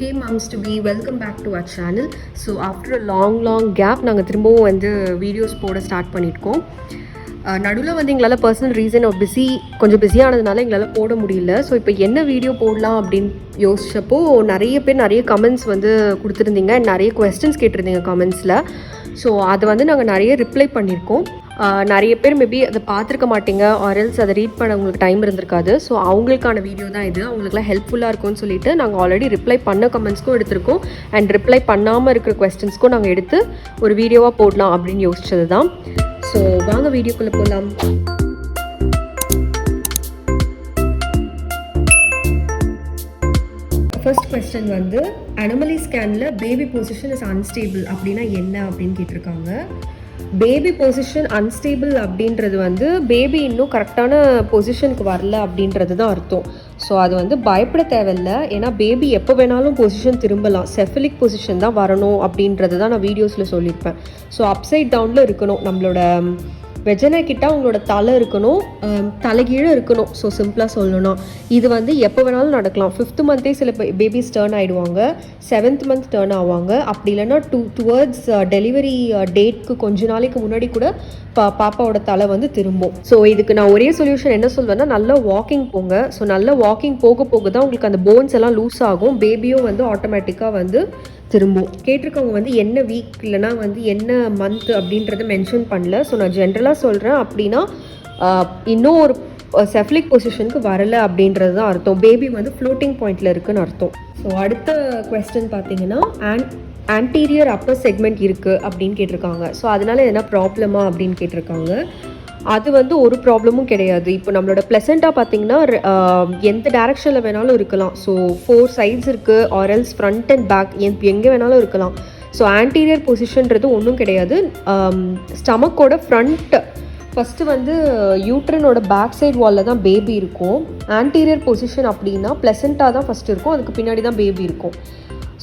Hey moms to be, welcome back to our channel. So after a long gap நாங்கள் திரும்பவும் வந்து videos போட start பண்ணியிருக்கோம். நடுவில் வந்து எங்களால் பர்சனல் ரீசன் கொஞ்சம் பிஸியானதுனால எங்களால் போட முடியல. ஸோ இப்போ என்ன வீடியோ போடலாம் அப்படின்னு யோசிச்சப்போ நிறைய பேர் நிறைய கமெண்ட்ஸ் வந்து கொடுத்துருந்தீங்க, நிறைய கொஸ்டின்ஸ் கேட்டிருந்தீங்க கமெண்ட்ஸில். ஸோ அதை வந்து நாங்கள் நிறைய ரிப்ளை பண்ணியிருக்கோம். நிறைய பேர் மேபி அதை பார்த்துருக்க மாட்டீங்க, ஆர்எல்ஸ் அதை ரீட் பண்ண உங்களுக்கு டைம் இருந்திருக்காது. ஸோ அவங்களுக்கான வீடியோ தான் இது, அவங்களுக்குலாம் ஹெல்ப்ஃபுல்லாக இருக்கும்னு சொல்லிட்டு நாங்கள் ஆல்ரெடி ரிப்ளை பண்ண கமெண்ட்ஸ்க்கும் எடுத்திருக்கோம் அண்ட் ரிப்ளை பண்ணாமல் இருக்கிற கொஸ்டின்ஸ்க்கும் நாங்கள் எடுத்து ஒரு வீடியோவாக போடலாம் அப்படின்னு யோசிச்சது தான். ஸோ வாங்க வீடியோக்குள்ளே போகலாம். ஃபர்ஸ்ட் கொஸ்டின் வந்து அனமலி ஸ்கேனில் பேபி பொசிஷன் இஸ் அன்ஸ்டேபிள் அப்படின்னா என்ன அப்படின்னு கேட்டிருக்காங்க. பேபி பொசிஷன் அன்ஸ்டேபிள் அப்படின்றது வந்து பேபி இன்னும் கரெக்டான பொசிஷனுக்கு வரல அப்படின்றது தான் அர்த்தம். ஸோ அது வந்து பயப்பட தேவையில்லை, ஏன்னா பேபி எப்போ வேணாலும் பொசிஷன் திரும்பலாம். செஃபலிக் பொசிஷன் தான் வரணும் அப்படின்றது தான் நான் வீடியோஸில் சொல்லியிருப்பேன். ஸோ அப்சைட் டவுனில் இருக்கணும், நம்மளோட வெஜனை கிட்ட அவங்களோட தலை இருக்கணும், தலைகீழே இருக்கணும். ஸோ சிம்பிளாக சொல்லணும்னா இது வந்து எப்போ வேணாலும் நடக்கலாம். 5th மந்த்தே சில பேபிஸ் டேர்ன் ஆகிடுவாங்க, 7th மந்த் டேர்ன் ஆவாங்க. அப்படி இல்லைன்னா டுவர்ட்ஸ் டெலிவரி டேட்க்கு கொஞ்ச நாளைக்கு முன்னாடி கூட பாப்பாவோட தலை வந்து திரும்பும். ஸோ இதுக்கு நான் ஒரே சொல்யூஷன் என்ன சொல்வேன்னா, நல்லா வாக்கிங் போங்க. ஸோ நல்லா வாக்கிங் போக தான் உங்களுக்கு அந்த போன்ஸ் எல்லாம் லூஸ் ஆகும், பேபியும் வந்து ஆட்டோமேட்டிக்காக வந்து திரும்பும். கேட்டிருக்கவங்க வந்து என்ன வீக் இல்லைனா வந்து என்ன மந்த் அப்படின்றத மென்ஷன் பண்ணல. ஸோ நான் ஜென்ரலாக சொல்கிறேன். அப்படின்னா இன்னும் ஒரு செஃபலிக் பொசிஷனுக்கு வரலை அப்படின்றது தான் அர்த்தம். பேபி வந்து ஃப்ளோட்டிங் பாயிண்டில் இருக்குன்னு அர்த்தம். ஸோ அடுத்த குவெஸ்டன் பார்த்தீங்கன்னா ஆன்டீரியர் அப்பர் செக்மெண்ட் இருக்குது அப்படின்னு கேட்டிருக்காங்க. ஸோ அதனால் எதனா ப்ராப்ளமா அப்படின்னு கேட்டிருக்காங்க. அது வந்து ஒரு ப்ராப்ளமும் கிடையாது. இப்போ நம்மளோட பிளசண்டா பார்த்தீங்கன்னா எந்த டேரக்ஷனில் வேணாலும் இருக்கலாம். ஸோ 4 சைட்ஸ் இருக்குது, ஆர்எல்ஸ் ஃப்ரண்ட் அண்ட் பேக் எங்கே வேணாலும் இருக்கலாம். ஸோ ஆன்டீரியர் பொசிஷன்றது ஒன்றும் கிடையாது. ஸ்டமக்கோட ஃப்ரண்ட் ஃபஸ்ட்டு வந்து யூட்ரனோட பேக் சைட் வாலில் தான் பேபி இருக்கும். ஆன்டீரியர் பொசிஷன் அப்படின்னா பிளசண்டா தான் ஃபஸ்ட்டு இருக்கும், அதுக்கு பின்னாடி தான் பேபி இருக்கும்.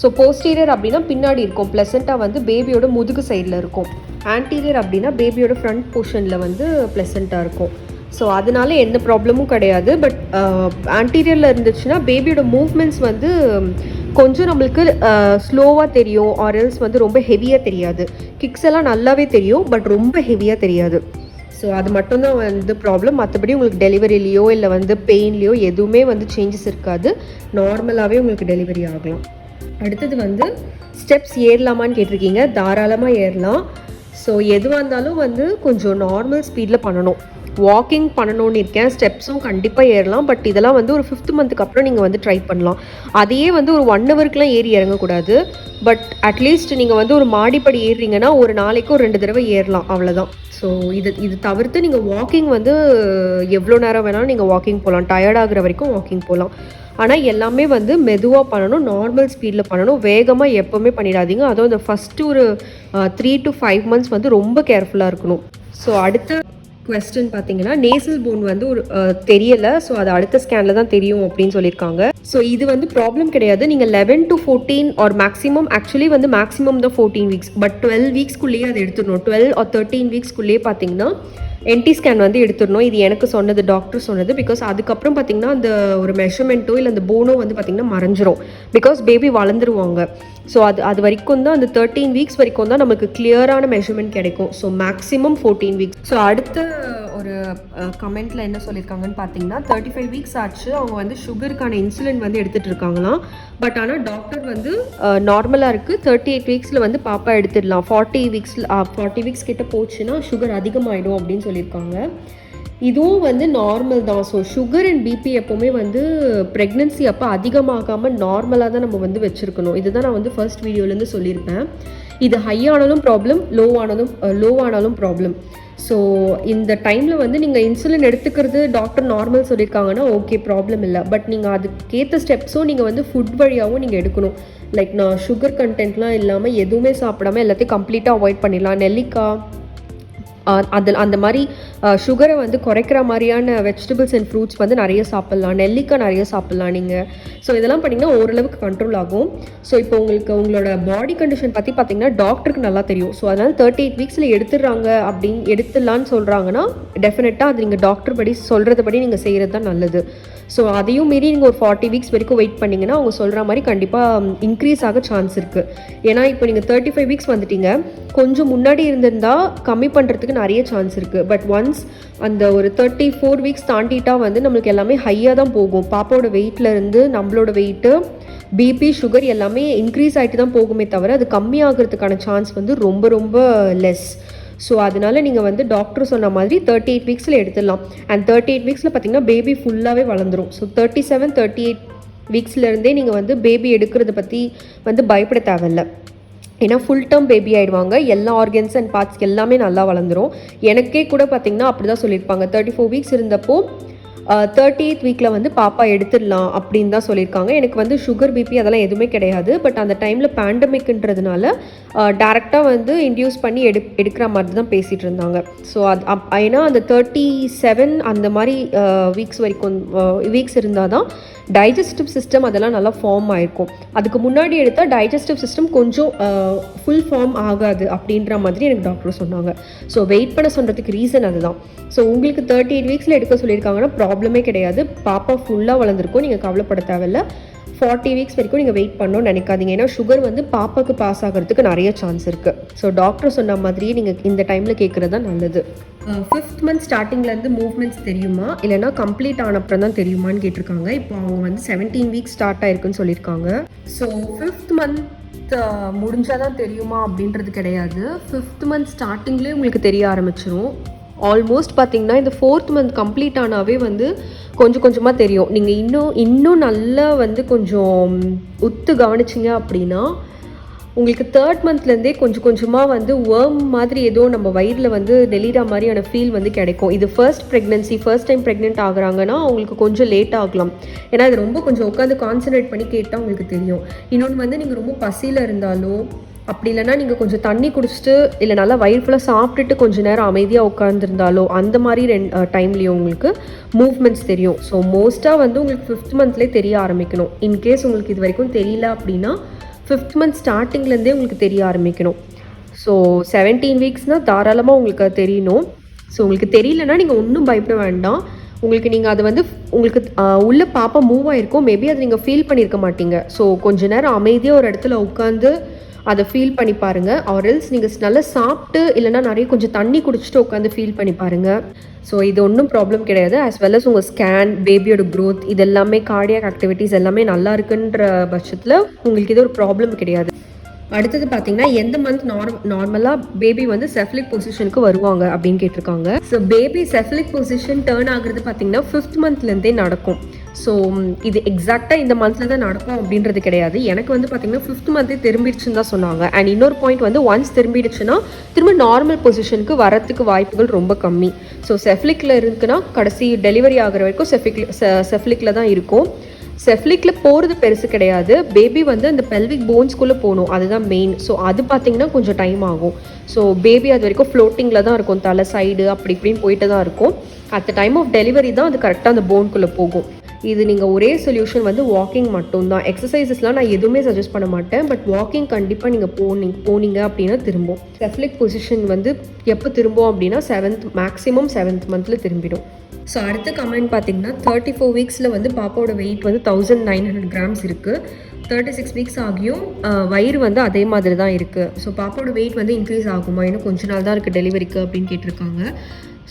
ஸோ போஸ்டீரியர் அப்படின்னா பின்னாடி இருக்கும், பிளசண்டா வந்து பேபியோட முதுகு சைடில் இருக்கும். ஆன்டீரியர் அப்படின்னா பேபியோட ஃப்ரண்ட் போர்ஷனில் வந்து பிளசண்டா இருக்கும். ஸோ அதனால எந்த ப்ராப்ளமும் கிடையாது. பட் ஆன்டீரியரில் இருந்துச்சுன்னா பேபியோட மூவ்மெண்ட்ஸ் வந்து கொஞ்சம் நம்மளுக்கு ஸ்லோவாக தெரியும், ஆர்எல்ஸ் வந்து ரொம்ப ஹெவியாக தெரியாது. கிக்ஸ் எல்லாம் நல்லாவே தெரியும், பட் ரொம்ப ஹெவியாக தெரியாது. ஸோ அது மட்டும்தான் வந்து ப்ராப்ளம். மற்றபடி உங்களுக்கு டெலிவரிலேயோ இல்லை வந்து பெயின்லேயோ எதுவுமே வந்து சேஞ்சஸ் இருக்காது, நார்மலாகவே உங்களுக்கு டெலிவரி ஆகலாம். அடுத்தது வந்து ஸ்டெப்ஸ் ஏறலாமான்னு கேட்டிருக்கீங்க. தாராளமாக ஏறலாம். ஸோ எதுவாக இருந்தாலும் வந்து கொஞ்சம் நார்மல் ஸ்பீடில் பண்ணணும். வாக்கிங் பண்ணணும்னு இருக்கேன், ஸ்டெப்ஸும் கண்டிப்பாக ஏறலாம். பட் இதெல்லாம் வந்து ஒரு 5th மந்த்துக்கு அப்புறம் நீங்கள் வந்து ட்ரை பண்ணலாம். அதையே வந்து ஒரு 1 ஹவருக்குலாம் ஏறி இறங்கக்கூடாது. பட் அட்லீஸ்ட் நீங்கள் வந்து ஒரு மாடிப்படி ஏறுறீங்கன்னா ஒரு நாளைக்கு ஒரு 2 தடவை ஏறலாம், அவ்வளோதான். ஸோ இது தவிர்த்து நீங்கள் வாக்கிங் வந்து எவ்வளோ நேரம் வேணாலும் நீங்கள் வாக்கிங் போகலாம், டயர்டாகிற வரைக்கும் வாக்கிங் போகலாம். ஆனால் எல்லாமே வந்து மெதுவாக பண்ணணும், நார்மல் ஸ்பீடில் பண்ணணும். வேகமாக எப்போவுமே பண்ணிடாதீங்க. அதுவும் இந்த ஃபஸ்ட்டு ஒரு 3 to 5 months வந்து ரொம்ப கேர்ஃபுல்லாக இருக்கணும். ஸோ அடுத்த குவெஸ்டன் பார்த்தீங்கன்னா நேசல் போன் வந்து ஒரு தெரியலை. ஸோ அது அடுத்த ஸ்கேனில் தான் தெரியும் அப்படின்னு சொல்லியிருக்காங்க. ஸோ இது வந்து ப்ராப்ளம் கிடையாது. நீங்கள் 11 to 14 ஆர் மேக்ஸிமம், ஆக்சுவலி வந்து மேக்ஸிமம் தான் 14 வீக்ஸ், பட் 12 வீக்ஸ்க்குள்ளேயே அதை எடுத்துடணும். 12 or 13 வீக்ஸ்க்குள்ளேயே பார்த்தீங்கன்னா என்டி ஸ்கேன் வந்து எடுத்துடணும். இது எனக்கு சொன்னது, டாக்டர் சொன்னது. பிகாஸ் அதுக்கப்புறம் பார்த்தீங்கன்னா அந்த ஒரு மெஷர்மெண்ட்டோ இல்லை அந்த போனோ வந்து பார்த்திங்கன்னா மறைஞ்சிரும். பிகாஸ் பேபி வளர்ந்துருவாங்க. ஸோ அது வரைக்கும் தான், அந்த 13 வீக்ஸ் வரைக்கும் தான் நமக்கு கிளியரான மெஷர்மெண்ட் கிடைக்கும். So maximum 14 weeks. ஸோ அடுத்த ஒரு கமெண்ட்டில் என்ன சொல்லியிருக்காங்கன்னு பார்த்தீங்கன்னா 35 வீக்ஸ் ஆச்சு, அவங்க வந்து சுகருக்கான இன்சுலின் வந்து எடுத்துகிட்டு இருக்காங்களாம். பட் ஆனால் டாக்டர் வந்து நார்மலாக இருக்குது, 38 வீக்ஸில் வந்து பாப்பா எடுத்துடலாம், 40 வீக்ஸ் கிட்ட போச்சுன்னா சுகர் அதிகமாகிடும் அப்படின்னு சொல்லியிருக்காங்க. இதுவும் வந்து நார்மல் தான். ஸோ சுகர் அண்ட் பிபி எப்போவுமே வந்து ப்ரெக்னென்சி அப்போ அதிகமாகாமல் நார்மலாக தான் நம்ம வந்து வச்சுருக்கணும். இதுதான் நான் வந்து ஃபர்ஸ்ட் வீடியோலேருந்து சொல்லியிருப்பேன். இது ஹை ஆனாலும் ப்ராப்ளம், லோ ஆனாலும் ப்ராப்ளம். ஸோ இந்த டைமில் வந்து நீங்கள் இன்சுலின் எடுத்துக்கிறது டாக்டர் நார்மல் சொல்லியிருக்காங்கன்னா ஓகே, ப்ராப்ளம் இல்லை. பட் நீங்கள் அதுக்கேற்ற ஸ்டெப்ஸும் நீங்கள் வந்து ஃபுட் வழியாகவும் நீங்கள் எடுக்கணும். லைக் நான் சுகர் கண்டென்ட்லாம் இல்லாமல் எதுவுமே சாப்பிடாமல் எல்லாத்தையும் கம்ப்ளீட்டாக அவாய்ட் பண்ணிடலாம். நெல்லிக்காய் அந்த மாதிரி சுகரை வந்து குறைக்கிற மாதிரியான வெஜிடபிள்ஸ் அண்ட் ஃப்ரூட்ஸ் வந்து நிறைய சாப்பிட்லாம். நெல்லிக்காய் நிறைய சாப்பிட்லாம் நீங்கள். ஸோ இதெல்லாம் பண்ணிங்கன்னா ஓரளவுக்கு கண்ட்ரோல் ஆகும். ஸோ இப்போ உங்களோட பாடி கண்டிஷன் பற்றி பார்த்தீங்கன்னா டாக்டருக்கு நல்லா தெரியும். ஸோ அதனால் 38 வீக்ஸில் எடுத்துடலான்னு சொல்கிறாங்கன்னா டெஃபினட்டாக அது நீங்கள் டாக்டர் படி சொல்கிறத படி நீங்கள் செய்கிறது தான் நல்லது. ஸோ அதையும் மீறி நீங்கள் ஒரு 40 வீக்ஸ் வரைக்கும் வெயிட் பண்ணிங்கன்னா அவங்க சொல்கிற மாதிரி கண்டிப்பாக இன்க்ரீஸ் ஆக சான்ஸ் இருக்குது. ஏன்னா இப்போ நீங்கள் 35 வீக்ஸ் வந்துட்டீங்க, கொஞ்சம் முன்னாடி இருந்திருந்தால் கம்மி பண்ணுறதுக்கு நிறைய சான்ஸ் இருக்குது. பட் ஒன்ஸ் அந்த ஒரு 34 வீக்ஸ் தாண்டிட்டா வந்து நம்மளுக்கு எல்லாமே ஹையாக தான் போகும். பாப்பாவோட வெயிட்லேருந்து நம்மளோட வெயிட்டு, பிபி, சுகர் எல்லாமே இன்க்ரீஸ் ஆகிட்டு தான் போகுமே தவிர அது கம்மியாகிறதுக்கான சான்ஸ் வந்து ரொம்ப ரொம்ப லெஸ். ஸோ அதனால் நீங்கள் வந்து டாக்டர் சொன்ன மாதிரி 38 வீக்ஸில் எடுத்துடலாம். அண்ட் 38 வீக்ஸில் பார்த்தீங்கன்னா பேபி ஃபுல்லாகவே வளர்ந்துடும். ஸோ 37, 38 வீக்ஸ்லேருந்தே நீங்கள் வந்து பேபி எடுக்கிறத பற்றி வந்து பயப்பட தேவையில்லை. ஏன்னா ஃபுல் டேர்ம் பேபி ஆகிடுவாங்க. எல்லா ஆர்கன்ஸ் அண்ட் பார்ட்ஸ் எல்லாமே நல்லா வளர்ந்துடும். எனக்கே கூட பார்த்திங்கன்னா அப்படி தான் சொல்லியிருப்பாங்க. 34 வீக்ஸ் இருந்தப்போ 38th வீக்கில் வந்து பாப்பா எடுத்துடலாம் அப்படின்னு தான் சொல்லியிருக்காங்க. எனக்கு வந்து சுகர், பிபி அதெல்லாம் எதுவுமே கிடையாது. பட் அந்த டைமில் பேண்டமிக்ன்றதுனால டேரெக்டாக வந்து இன்டியூஸ் பண்ணி எடுக்கிற மாதிரி தான் பேசிகிட்டு இருந்தாங்க. ஸோ ஏன்னா அந்த 37 அந்த மாதிரி வீக்ஸ் இருந்தால் தான் டைஜஸ்டிவ் சிஸ்டம் அதெல்லாம் நல்லா ஃபார்ம் ஆகிருக்கும். அதுக்கு முன்னாடி எடுத்தால் டைஜஸ்டிவ் சிஸ்டம் கொஞ்சம் ஃபுல் ஃபார்ம் ஆகாது அப்படின்ற மாதிரி எனக்கு டாக்டர் சொன்னாங்க. ஸோ வெயிட் பண்ண சொல்கிறதுக்கு ரீசன் அதுதான். ஸோ உங்களுக்கு 38 வீக்ஸில் எடுக்க சொல்லியிருக்காங்கன்னா ப்ராப்ளமே கிடையாது. பாப்பா ஃபுல்லாக வளர்ந்துருக்கும், நீங்கள் கவலைப்பட தேவையில்லை. 40 வீக்ஸ் வரைக்கும் நீங்கள் வெயிட் பண்ணணும்னு நினைக்காதீங்க. ஏன்னா சுகர் வந்து பாப்பாவுக்கு பாஸ் ஆகிறதுக்கு நிறைய சான்ஸ் இருக்குது. ஸோ டாக்டர் சொன்ன மாதிரியே நீங்கள் இந்த டைமில் கேட்குறது தான் நல்லது. 5th மந்த் ஸ்டார்டிங்லேருந்து மூவ்மெண்ட்ஸ் தெரியுமா, இல்லைனா கம்ப்ளீட் ஆனப்புறம் தான் தெரியுமான்னு கேட்டிருக்காங்க. இப்போ அவங்க வந்து 17 வீக்ஸ் ஸ்டார்ட் ஆயிருக்குன்னு சொல்லியிருக்காங்க. ஸோ 5th மந்த் முடிஞ்சால் தான் தெரியுமா அப்படின்றது கிடையாது. 5th மந்த் ஸ்டார்டிங்லேயே உங்களுக்கு தெரிய ஆரம்பிச்சிடும். ஆல்மோஸ்ட் பார்த்திங்கன்னா இந்த 4th மந்த் கம்ப்ளீட் ஆனாவே வந்து கொஞ்சம் கொஞ்சமாக தெரியும். நீங்கள் இன்னும் நல்லா வந்து கொஞ்சம் உத்து கவனிச்சிங்க அப்படின்னா உங்களுக்கு 3rd மந்த்லேருந்தே கொஞ்சம் கொஞ்சமாக வந்து வேர்ம் மாதிரி ஏதோ நம்ம வயிறில் வந்து நெளிகிற மாதிரியான ஃபீல் வந்து கிடைக்கும். இது ஃபர்ஸ்ட் டைம் ப்ரெக்னென்ட் ஆகுறாங்கன்னா அவங்களுக்கு கொஞ்சம் லேட் ஆகலாம். ஏன்னா இது ரொம்ப கொஞ்சம் உட்காந்து கான்சன்ட்ரேட் பண்ணி கேட்டால் உங்களுக்கு தெரியும். இன்னொன்று வந்து நீங்கள் ரொம்ப பசியில் இருந்தாலும், அப்படி இல்லைனா நீங்கள் கொஞ்சம் தண்ணி குடிச்சிட்டு இல்லை நல்லா வயிறு ஃபுல்லாக சாப்பிட்டுட்டு கொஞ்சம் நேரம் அமைதியாக உட்காந்துருந்தாலோ அந்த மாதிரி டைம்லேயும் உங்களுக்கு மூவ்மெண்ட்ஸ் தெரியும். ஸோ மோஸ்ட்டாக வந்து உங்களுக்கு 5th மந்த்லேயே தெரிய ஆரம்பிக்கணும். இன்கேஸ் உங்களுக்கு இது வரைக்கும் தெரியல அப்படின்னா 5th மந்த் ஸ்டார்டிங்லேருந்தே உங்களுக்கு தெரிய ஆரம்பிக்கணும். ஸோ 17 வீக்ஸ்னால் தாராளமாக உங்களுக்கு அது தெரியணும். ஸோ உங்களுக்கு தெரியலன்னா நீங்கள் ஒன்றும் பயப்பட வேண்டாம். நீங்கள் அதை வந்து உங்களுக்கு உள்ள பாப்பா மூவ் ஆகிருக்கும், மேபி அதை நீங்கள் ஃபீல் பண்ணியிருக்க மாட்டீங்க. ஸோ கொஞ்சம் நேரம் அமைதியாக ஒரு இடத்துல உட்காந்து அதை ஃபீல் பண்ணி பாருங்கள். ஆர்எல்ஸ் நீங்கள் நல்லா சாப்பிட்டு இல்லைனா நிறைய கொஞ்சம் தண்ணி குடிச்சிட்டு உட்காந்து ஃபீல் பண்ணி பாருங்கள். ஸோ இது ஒன்றும் ப்ராப்ளம் கிடையாது. ஆஸ் வெல் அஸ் உங்கள் ஸ்கேன், பேபியோட க்ரோத், இது எல்லாமே கார்டியாக் ஆக்டிவிட்டீஸ் எல்லாமே நல்லா இருக்குன்ற பட்சத்தில் உங்களுக்கு இது ஒரு ப்ராப்ளம் கிடையாது. அடுத்தது பார்த்தீங்கன்னா எந்த மந்த் நார்மலாக பேபி வந்து செஃப்லிக் பொசிஷனுக்கு வருவாங்க அப்படின்னு கேட்டிருக்காங்க. ஸோ பேபி செஃப்லிக் பொசிஷன் டேர்ன் ஆகுறது பார்த்தீங்கன்னா 5th மந்த்லேருந்தே நடக்கும். ஸோ இது எக்ஸாக்டாக இந்த மந்தில் தான் நடக்கும் அப்படின்றது கிடையாது. எனக்கு வந்து பார்த்திங்கன்னா 5th மந்த்தே திரும்பிடுச்சுன்னு தான் சொன்னாங்க. அண்ட் இன்னொரு பாயிண்ட் வந்து ஒன்ஸ் திரும்பிடுச்சுன்னா திரும்ப நார்மல் பொசிஷனுக்கு வரத்துக்கு வாய்ப்புகள் ரொம்ப கம்மி. ஸோ செஃப்லிக்கில் இருக்குன்னா கடைசி டெலிவரி ஆகிற வரைக்கும் செஃப்லிக்கில் தான் இருக்கும். செஃப்லிக்கில் போகிறது பெருசு கிடையாது. பேபி வந்து அந்த பெல்விக் போன்ஸ்குள்ளே போகணும், அதுதான் மெயின். ஸோ அது பார்த்திங்கன்னா கொஞ்சம் டைம் ஆகும். ஸோ பேபி அது வரைக்கும் ஃப்ளோட்டிங்கில் தான் இருக்கும், தலை சைடு அப்படி இப்படின்னு போயிட்டு தான் இருக்கும். At the time of delivery தான் அது கரெக்டாக அந்த போன்குள்ளே போகும். இது நீங்கள் ஒரே சொல்யூஷன் வந்து வாக்கிங் மட்டும்தான். எக்ஸசைசஸ்லாம் நான் எதுவுமே சஜஸ்ட் பண்ண மாட்டேன். பட் வாக்கிங் கண்டிப்பாக நீங்கள் போனீங்க அப்படின்னா திரும்பும். செஃப்லிக் பொசிஷன் வந்து எப்போ திரும்பும் அப்படின்னா மேக்ஸிமம் 7th மந்தில் திரும்பிடும். ஸோ அடுத்த கமெண்ட் பார்த்தீங்கன்னா 34 வீக்ஸில் வந்து பாப்பாவோட வெயிட் வந்து 1900 grams இருக்குது. 36 வீக்ஸ் ஆகியும் வயிறு வந்து அதே மாதிரி தான் இருக்குது. ஸோ பாப்பாவோட வெயிட் வந்து இன்க்ரீஸ் ஆகுமா, இன்னும் கொஞ்ச நாள் தான் இருக்குது டெலிவரிக்கு அப்படின்னு கேட்டிருக்காங்க.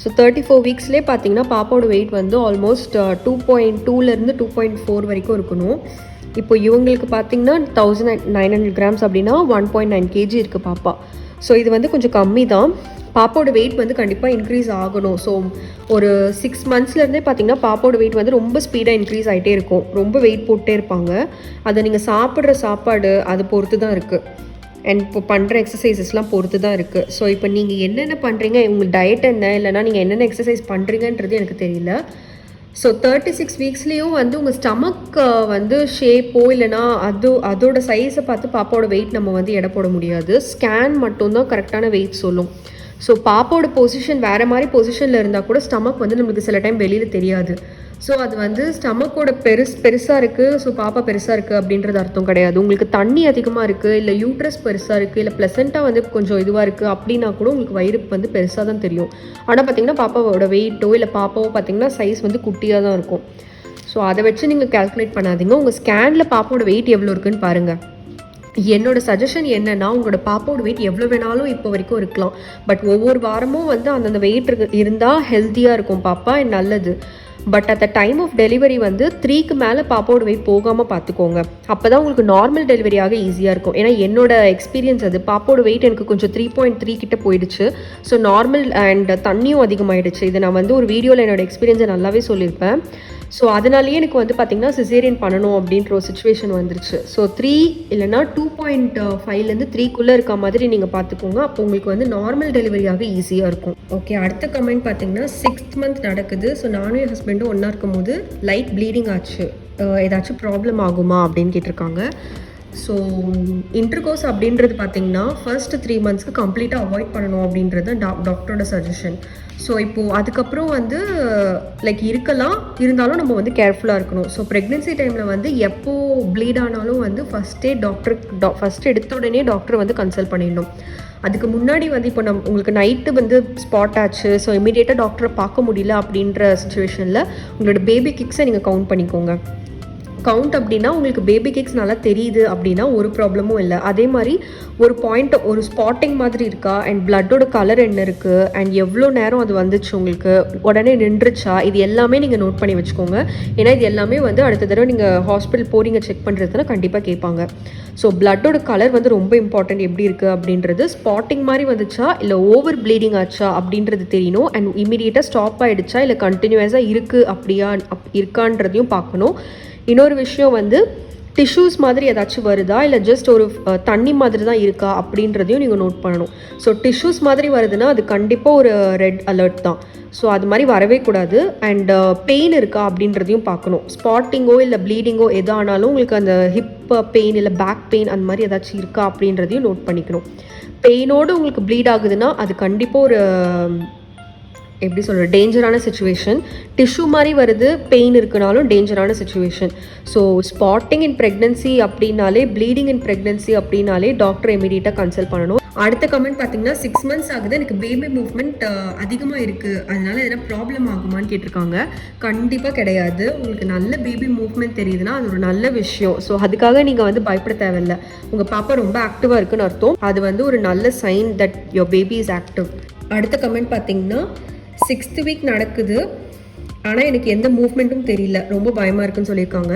ஸோ 34 வீக்ஸ்லேயே பார்த்தீங்கன்னா பாப்பாவோட வெயிட் வந்து ஆல்மோஸ்ட் 2.2லேருந்து 2.4 வரைக்கும் இருக்கணும். இப்போ இவங்களுக்கு பார்த்தீங்கன்னா 1900 grams அப்படின்னா 1.9 kg இருக்குது பாப்பா. ஸோ இது வந்து கொஞ்சம் கம்மி தான். பாப்பாவோட வெயிட் வந்து கண்டிப்பாக இன்க்ரீஸ் ஆகணும். ஸோ ஒரு 6 மந்த்ஸ்லேருந்தே பார்த்தீங்கன்னா பாப்பாவோட வெயிட் வந்து ரொம்ப ஸ்பீடாக இன்க்ரீஸ் ஆகிட்டே இருக்கும். ரொம்ப வெயிட் போட்டே இருப்பாங்க. அதை நீங்கள் சாப்பிட்ற சாப்பாடு அதை பொறுத்து தான் இருக்குது. அண்ட் இப்போ பண்ணுற எக்ஸசைசஸ்லாம் பொறுத்து தான் இருக்குது. ஸோ இப்போ நீங்கள் என்னென்ன பண்ணுறீங்க, உங்கள் டயட் என்ன, இல்லைனா நீங்கள் என்னென்ன எக்ஸசைஸ் பண்ணுறீங்கன்றது எனக்கு தெரியல. ஸோ 36 வீக்ஸ்லேயும் வந்து உங்கள் ஸ்டமக் வந்து ஷேப்போ இல்லைனா அதோட சைஸை பார்த்து பாப்பாவோட வெயிட் நம்ம வந்து எடை போட முடியாது. ஸ்கேன் மட்டும்தான் கரெக்டான வெயிட் சொல்லும். ஸோ பாப்பாவோட பொசிஷன் வேறு மாதிரி பொசிஷனில் இருந்தால் கூட ஸ்டமக் வந்து நம்மளுக்கு சில டைம் வெளியில் தெரியாது. ஸோ அது வந்து ஸ்டமக்கோட பெருசாக இருக்குது, ஸோ பாப்பா பெருசாக இருக்குது அப்படின்றது அர்த்தம் கிடையாது. உங்களுக்கு தண்ணி அதிகமாக இருக்குது, இல்லை யூட்ரஸ் பெருசாக இருக்குது, இல்லை ப்ளசண்ட்டாக வந்து கொஞ்சம் இதுவாக இருக்குது அப்படின்னா கூட உங்களுக்கு வயிறு வந்து பெருசாக தான் தெரியும். ஆனால் பார்த்திங்கன்னா பாப்பாவோட வெயிட்டோ இல்லை பாப்பாவோ பார்த்திங்கன்னா சைஸ் வந்து குட்டியாக தான் இருக்கும். ஸோ அதை வச்சு நீங்கள் கால்குலேட் பண்ணாதீங்க. உங்கள் ஸ்கேனில் பாப்பாவோட வெயிட் எவ்வளோ இருக்குன்னு பாருங்கள். என்னோட சஜஷன் என்னன்னா, உங்களோட பாப்பாவோட வெயிட் எவ்வளோ வேணாலும் இப்போ வரைக்கும் இருக்கலாம். பட் ஒவ்வொரு வாரமும் வந்து அந்தந்த வெயிட் இருந்தால் ஹெல்த்தியாக இருக்கும் பாப்பா, நல்லது. But at the time of delivery வந்து 3க்கு மேலே பாப்பாவோட வெயிட் போகாமல் பார்த்துக்கோங்க. அப்போ தான் உங்களுக்கு நார்மல் டெலிவரியாக ஈஸியாக இருக்கும். ஏன்னா என்னோட எக்ஸ்பீரியன்ஸ் அது, பாப்பாவோட வெயிட் எனக்கு கொஞ்சம் 3.3 கிட்ட போயிடுச்சு. ஸோ நார்மல் அண்ட் தண்ணியும் அதிகமாகிடுச்சு. இது நான் வந்து ஒரு வீடியோவில் என்னோட எக்ஸ்பீரியன்ஸை நல்லாவே சொல்லியிருப்பேன். ஸோ அதனாலேயே எனக்கு வந்து பார்த்திங்கன்னா சிசேரியன் பண்ணணும் அப்படின்ற ஒரு சுச்சுவேஷன் வந்துருச்சு. ஸோ 3 இல்லைனா 2.5லேருந்து 3க்குள்ளே இருக்க மாதிரி நீங்கள் பார்த்துக்கோங்க. அப்போ உங்களுக்கு வந்து நார்மல் டெலிவரியாக ஈஸியாக இருக்கும். ஓகே, அடுத்த கமெண்ட் பார்த்திங்கன்னா 6th மந்த் நடக்குது. ஸோ நானும் என் ஹஸ்பண்டும் ஒன்றா இருக்கும் போது லைட் ப்ளீடிங் ஆச்சு, ஏதாச்சும் ப்ராப்ளம் ஆகுமா அப்படின்னு கேட்டிருக்காங்க. ஸோ இன்டர்கோர்ஸ் அப்படின்றது பார்த்திங்கன்னா ஃபர்ஸ்ட் 3 மந்த்ஸ்க்கு கம்ப்ளீட்டாக அவாய்ட் பண்ணணும் அப்படின்றது டாக்டரோட சஜஷன். ஸோ இப்போது அதுக்கப்புறம் வந்து லைக் இருக்கலாம், இருந்தாலும் நம்ம வந்து கேர்ஃபுல்லாக இருக்கணும். ஸோ ப்ரெக்னென்சி டைமில் வந்து எப்போது ப்ளீட் ஆனாலும் வந்து ஃபஸ்ட் எடுத்த உடனே டாக்டர் வந்து கன்சல்ட் பண்ணிடணும். அதுக்கு முன்னாடி வந்து இப்போ உங்களுக்கு நைட்டு வந்து ஸ்பாட் ஆச்சு, ஸோ இமீடியட்டாக டாக்டரை பார்க்க முடியல அப்படின்ற சுச்சுவேஷனில் உங்களோட பேபி கிக்ஸை நீங்கள் கவுண்ட் பண்ணிக்கோங்க. கவுண்ட் அப்படின்னா உங்களுக்கு பேபி கேக்ஸ் நல்லா தெரியுது அப்படின்னா ஒரு ப்ராப்ளமும் இல்லை. அதே மாதிரி ஒரு பாயிண்ட், ஒரு ஸ்பாட்டிங் மாதிரி இருக்கா, அண்ட் பிளட்டோட கலர் என்ன இருக்குது, அண்ட் எவ்வளோ நேரம் அது வந்துச்சு, உங்களுக்கு உடனே நின்றுச்சா, இது எல்லாமே நீங்கள் நோட் பண்ணி வச்சுக்கோங்க. ஏன்னா இது எல்லாமே வந்து அடுத்த தடவை நீங்கள் ஹாஸ்பிட்டல் போறீங்க செக் பண்ணுறதுனா கண்டிப்பாக கேட்பாங்க. ஸோ பிளட்டோட கலர் வந்து ரொம்ப இம்பார்ட்டன்ட், எப்படி இருக்குது அப்படின்றது. ஸ்பாட்டிங் மாதிரி வந்துச்சா இல்லை ஓவர் ப்ளீடிங் ஆச்சா அப்படின்றது தெரியணும். அண்ட் இமீடியட்டாக ஸ்டாப் ஆகிடுச்சா இல்லை கண்டினியூஸாக இருக்குது இருக்கான்றதையும் பார்க்கணும். இன்னொரு விஷயம் வந்து டிஷ்யூஸ் மாதிரி ஏதாச்சும் வருதா இல்லை ஜஸ்ட் ஒரு தண்ணி மாதிரி தான் இருக்கா அப்படின்றதையும் நீங்கள் நோட் பண்ணணும். ஸோ டிஷ்யூஸ் மாதிரி வருதுன்னா அது கண்டிப்பாக ஒரு ரெட் அலர்ட் தான். ஸோ அது மாதிரி வரவே கூடாது. அண்ட் பெயின் இருக்கா அப்படின்றதையும் பார்க்கணும். ஸ்பாட்டிங்கோ இல்லை ப்ளீடிங்கோ எதானாலும் உங்களுக்கு அந்த ஹிப் பெயின் இல்லை பேக் பெயின் அந்த மாதிரி ஏதாச்சும் இருக்கா அப்படின்றதையும் நோட் பண்ணிக்கணும். பெயினோடு உங்களுக்கு ப்ளீட் ஆகுதுன்னா அது கண்டிப்பாக ஒரு எப்படி சொல்கிறது, டேஞ்சரான சுச்சுவேஷன். டிஷ்யூ மாதிரி வருது, பெயின் இருக்குனாலும் டேஞ்சரான situation. So spotting in pregnancy அப்படின்னாலே, ப்ளீடிங் இன் ப்ரெக்னென்சி அப்படின்னாலே டாக்டர் இமீடியட்டாக கன்சல்ட் பண்ணணும். அடுத்த கமெண்ட் பார்த்தீங்கன்னா 6 மந்த்ஸ் ஆகுது, எனக்கு பேபி மூவ்மெண்ட் அதிகமாக இருக்குது, அதனால எதனா ப்ராப்ளம் ஆகுமான்னு கேட்டிருக்காங்க. கண்டிப்பாக கிடையாது. உங்களுக்கு நல்ல பேபி மூவ்மெண்ட் தெரியுதுன்னா அது ஒரு நல்ல விஷயம். ஸோ அதுக்காக நீங்கள் வந்து பயப்பட தேவையில்லை. உங்கள் பாப்பா ரொம்ப ஆக்டிவாக இருக்குன்னு அர்த்தம். அது வந்து ஒரு நல்ல sign that your baby is active. அடுத்த கமெண்ட் பார்த்தீங்கன்னா 6th வீக் நடக்குது, ஆனால் எனக்கு எந்த மூவ்மெண்ட்டும் தெரியல, ரொம்ப பயமாக இருக்குன்னு சொல்லியிருக்காங்க.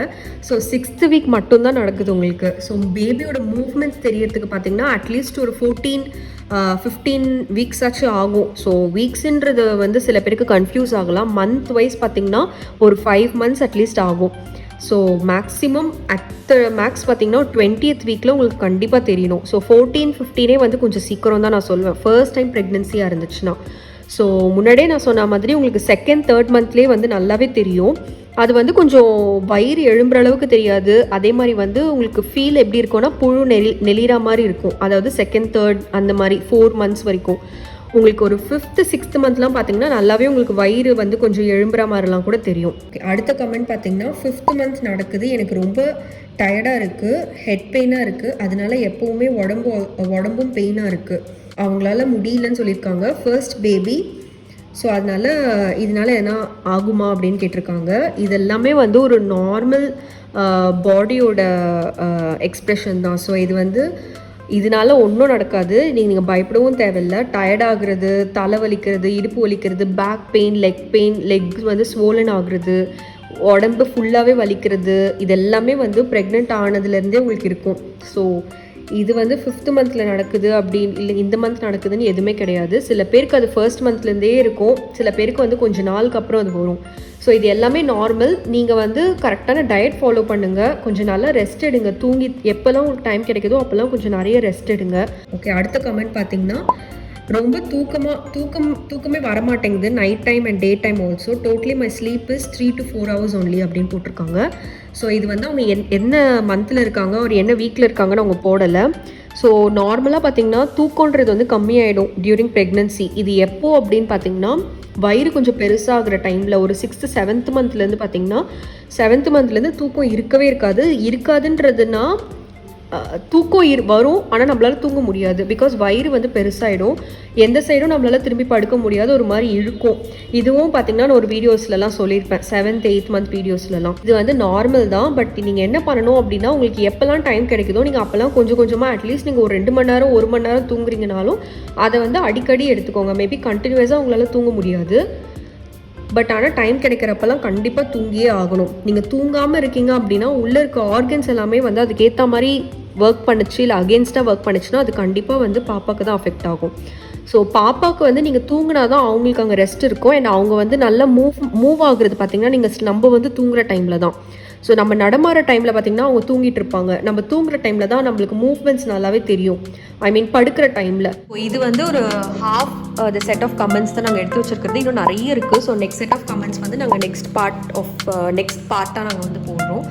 ஸோ 6th வீக் மட்டும்தான் நடக்குது உங்களுக்கு. ஸோ பேபியோட மூவ்மெண்ட்ஸ் தெரியறதுக்கு பார்த்தீங்கன்னா அட்லீஸ்ட் ஒரு 14-15 வீக்ஸ் ஆச்சு ஆகும். ஸோ வீக்ஸுன்றது வந்து சில பேருக்கு கன்ஃபியூஸ் ஆகலாம். மந்த் வைஸ் பார்த்தீங்கன்னா ஒரு 5 மந்த்ஸ் அட்லீஸ்ட் ஆகும். ஸோ மேக்ஸிமம் மேக்ஸ் பார்த்தீங்கன்னா 20th வீக்கில் உங்களுக்கு கண்டிப்பாக தெரியணும். ஸோ 14-15 வந்து கொஞ்சம் சீக்கிரம் தான் நான் சொல்லுவேன், ஃபர்ஸ்ட் டைம் ப்ரெக்னென்சியாக இருந்துச்சுன்னா. ஸோ முன்னாடியே நான் சொன்ன மாதிரி உங்களுக்கு 2nd 3rd மந்த்லேயே வந்து நல்லாவே தெரியும். அது வந்து கொஞ்சம் வயிறு எழும்புற அளவுக்கு தெரியாது. அதே மாதிரி வந்து உங்களுக்கு ஃபீல் எப்படி இருக்கும்னா புழு நெளிற மாதிரி இருக்கும். அதாவது 2nd 3rd அந்த மாதிரி 4 மந்த்ஸ் வரைக்கும். உங்களுக்கு ஒரு 5th 6th மந்த்லாம் பார்த்தீங்கன்னா நல்லாவே உங்களுக்கு வயிறு வந்து கொஞ்சம் எழும்புற மாதிரிலாம் கூட தெரியும். அடுத்த கமெண்ட் பார்த்தீங்கன்னா 5th மந்த் நடக்குது, எனக்கு ரொம்ப டயர்டாக இருக்குது, ஹெட் பெயினாக இருக்குது, அதனால எப்போவுமே உடம்பும் பெயினாக இருக்குது, அவங்களால முடியலன்னு சொல்லியிருக்காங்க. ஃபர்ஸ்ட் பேபி, ஸோ இதனால என்ன ஆகுமா அப்படின்னு கேட்டிருக்காங்க. இதெல்லாமே வந்து ஒரு நார்மல் பாடியோட எக்ஸ்ப்ரெஷன் தான். ஸோ இது வந்து இதனால ஒன்றும் நடக்காது, நீங்கள் பயப்படவும் தேவையில்லை. டயர்ட் ஆகுறது, தலை வலிக்கிறது, இடுப்பு வலிக்கிறது, பேக் பெயின், லெக் வந்து ஸ்வோலன் ஆகுறது, உடம்பு ஃபுல்லாகவே வலிக்கிறது, இதெல்லாமே வந்து ப்ரெக்னென்ட் ஆனதுலேருந்தே உங்களுக்கு இருக்கும். ஸோ இது வந்து 5th மந்தில் நடக்குது அப்படின்னு இல்லை இந்த மந்த் நடக்குதுன்னு எதுவுமே கிடையாது. சில பேருக்கு அது 1st மந்த்லேருந்தே இருக்கும், சில பேருக்கு வந்து கொஞ்சம் நாளுக்கு அப்புறம் அது வரும். ஸோ இது எல்லாமே நார்மல். நீங்கள் வந்து கரெக்டான டயட் ஃபாலோ பண்ணுங்கள், கொஞ்சம் நல்லா ரெஸ்ட் எடுங்க, தூங்கி எப்போல்லாம் உங்களுக்கு டைம் கிடைக்குதோ அப்போல்லாம் கொஞ்சம் நிறைய ரெஸ்ட் எடுங்க. ஓகே, அடுத்த கமெண்ட் பார்த்தீங்கன்னா ரொம்ப தூக்கமே வரமாட்டேங்குது, night time and day time also. Totally my sleep is 3 to 4 hours only அப்படின்னு போட்டிருக்காங்க. ஸோ இது வந்து அவங்க என்ன மந்தில் இருக்காங்க, ஒரு என்ன வீக்கில் இருக்காங்கன்னு அவங்க போடலை. ஸோ நார்மலாக பார்த்தீங்கன்னா தூக்கன்றது வந்து கம்மியாயிடும் டியூரிங் ப்ரெக்னென்சி. இது எப்போ அப்படின்னு பார்த்தீங்கன்னா வயிறு கொஞ்சம் பெருசாகிற டைமில் ஒரு 6th 7th மந்த்லேருந்து பார்த்தீங்கன்னா 7th மந்த்லேருந்து தூக்கம் இருக்கவே இருக்காதுன்றதுனா தூக்கம் வரும், ஆனால் நம்மளால் தூங்க முடியாது. பிகாஸ் வயிறு வந்து பெருசாகிடும், எந்த சைடும் நம்மளால் திரும்பி படுக்க முடியாது, ஒரு மாதிரி இழுக்கும். இதுவும் பார்த்திங்கன்னா நான் ஒரு வீடியோஸ்லலாம் சொல்லியிருப்பேன், 7th 8th மந்த் வீடியோஸ்லலாம். இது வந்து நார்மல் தான். பட் நீங்கள் என்ன பண்ணணும் அப்படின்னா, உங்களுக்கு எப்போல்லாம் டைம் கிடைக்குதோ நீங்கள் அப்போல்லாம் கொஞ்சம் கொஞ்சமாக அட்லீஸ்ட் நீங்கள் ஒரு 2 மணி நேரம் 1 மணி நேரம் தூங்குறீங்கனாலும் அதை வந்து அடிக்கடி எடுத்துக்கோங்க. மேபி கண்டினியூஸாக உங்களால் தூங்க முடியாது, பட் ஆனால் டைம் கிடைக்கிறப்பெல்லாம் கண்டிப்பாக தூங்கியே ஆகணும். நீங்கள் தூங்காமல் இருக்கீங்க அப்படின்னா உள்ளே இருக்க ஆர்கன்ஸ் எல்லாமே வந்து அதுக்கேற்ற மாதிரி ஒர்க் பண்ணுச்சு, இல்லை அகேன்ஸ்டாக ஒர்க் பண்ணுச்சுன்னா அது கண்டிப்பாக வந்து பாப்பாவுக்கு தான் அஃபெக்ட் ஆகும். ஸோ பாப்பாவுக்கு வந்து நீங்கள் தூங்கினா தான் அவங்களுக்கு அங்கே ரெஸ்ட் இருக்கும். அண்ட் அவங்க வந்து நல்லா மூவ் ஆகுறது பார்த்திங்கன்னா நம்ம வந்து தூங்குகிற டைமில் தான். ஸோ நம்ம நடமாற டைமில் பார்த்திங்கன்னா அவங்க தூங்கிட்டு இருப்பாங்க. நம்ம தூங்குற டைமில் தான் நம்மளுக்கு மூவ்மெண்ட்ஸ் நல்லாவே தெரியும், ஐ மீன் படுக்கிற டைமில். ஸோ இது வந்து ஒரு half the set of comments தான் நாங்கள் எடுத்து வச்சுருக்கிறது. இன்னும் நிறைய இருக்குது. So next set of comments வந்து நாங்கள் நெக்ஸ்ட் பார்ட்டாக நாங்கள் வந்து போடுறோம்.